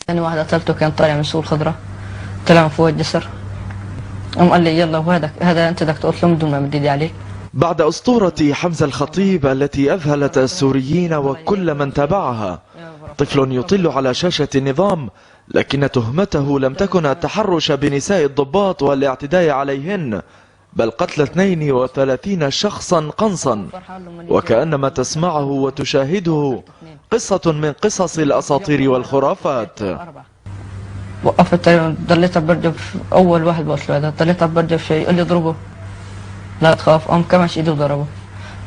ثاني واحد قتلته كان طالع من سوق الخضرة، طلع من فوق الجسر، قال لي يلا وهذا انت بدك تقتله بدون ما مد ايدي عليك. بعد أسطورة حمزة الخطيب التي أذهلت السوريين وكل من تابعها، طفل يطل على شاشة النظام، لكن تهمته لم تكن التحرش بنساء الضباط والاعتداء عليهن، بل قتل 32 شخصا قنصا، وكأنما تسمعه وتشاهده قصة من قصص الأساطير والخرافات. وقفت ضليت برجف، أول واحد بقتله هذا ضليت برجف شيء يقول لي اضربه لا تخاف، قام كمش ايده وضربه.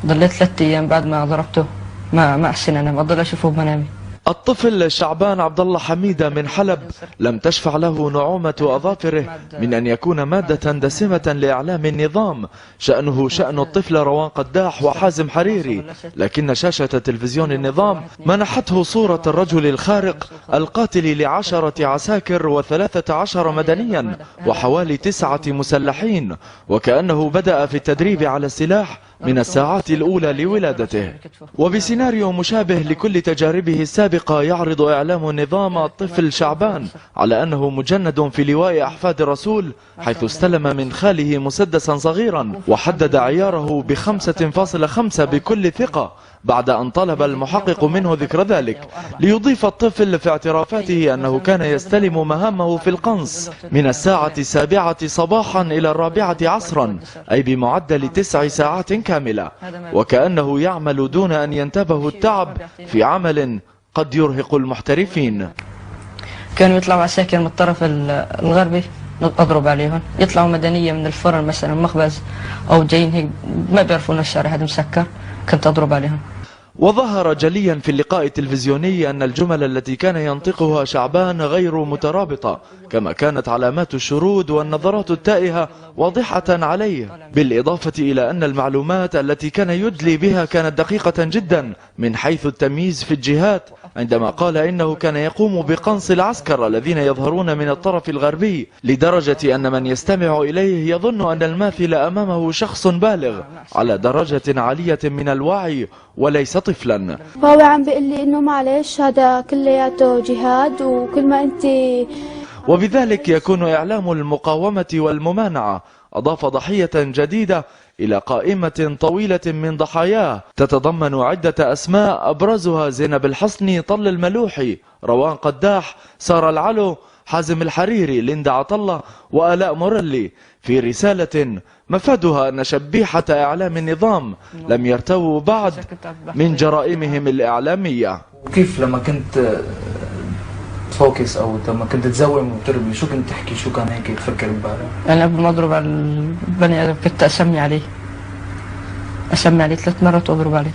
ضليت 3 أيام بعد ما ضربته ما أحسن أنام، أضل أشوفه بمنامي. الطفل شعبان عبد الله حميدة من حلب لم تشفع له نعومة أظافره من أن يكون مادة دسمة لإعلام النظام، شأنه شأن الطفل روان قداح وحازم حريري، لكن شاشة تلفزيون النظام منحته صورة الرجل الخارق القاتل ل10 عساكر و13 مدنيا وحوالي 9 مسلحين، وكأنه بدأ في التدريب على السلاح من الساعات الأولى لولادته. وبسيناريو مشابه لكل تجاربه السابقة يعرض إعلام النظام الطفل شعبان على أنه مجند في لواء أحفاد الرسول، حيث استلم من خاله مسدسا صغيرا وحدد عياره ب5.5 بكل ثقة، بعد أن طلب المحقق منه ذكر ذلك، ليضيف الطفل في اعترافاته أنه كان يستلم مهامه في القنص من الساعة 7 صباحا إلى 4 عصرا، أي بمعدل 9 ساعات كاملة، وكأنه يعمل دون أن ينتبه التعب في عمل قد يرهق المحترفين. كانوا يطلعوا عساكر من الطرف الغربي أضرب عليهم، يطلعوا مدنية من الفرن مثلا مخبز أو جايين هيك ما بيعرفوا أن الشارع هذا مسكر، كنت أضرب عليهم. وظهر جليا في اللقاء التلفزيوني أن الجمل التي كان ينطقها شعبان غير مترابطة، كما كانت علامات الشرود والنظرات التائهة واضحة عليه، بالإضافة إلى أن المعلومات التي كان يدلي بها كانت دقيقة جدا من حيث التمييز في الجهات، عندما قال إنه كان يقوم بقنص العسكر الذين يظهرون من الطرف الغربي، لدرجة أن من يستمع إليه يظن أن الماثل أمامه شخص بالغ على درجة عالية من الوعي وليس طفلا. فهو عم بيقول لي إنه معلش هذا كلياته جهاد وكل ما أنت، وبذلك يكون إعلام المقاومة والممانعة أضاف ضحية جديدة إلى قائمة طويلة من ضحاياه تتضمن عدة أسماء أبرزها زينب الحصني، طل الملوحي، روان قداح، سارة العلو، حازم الحريري، ليندا عطلة، وآلاء مورلي، في رسالة مفادها أن شبيحة إعلام النظام لم يرتووا بعد من جرائمهم الإعلامية. كيف لما كنت تفوكس او لما كنت تزوم وتربي شو كنت تحكي، شو كان هيك تفكر ببالك؟ أنا قبل ما أضرب على البني آدم كنت أسمي عليه 3 مرات وأضرب عليه.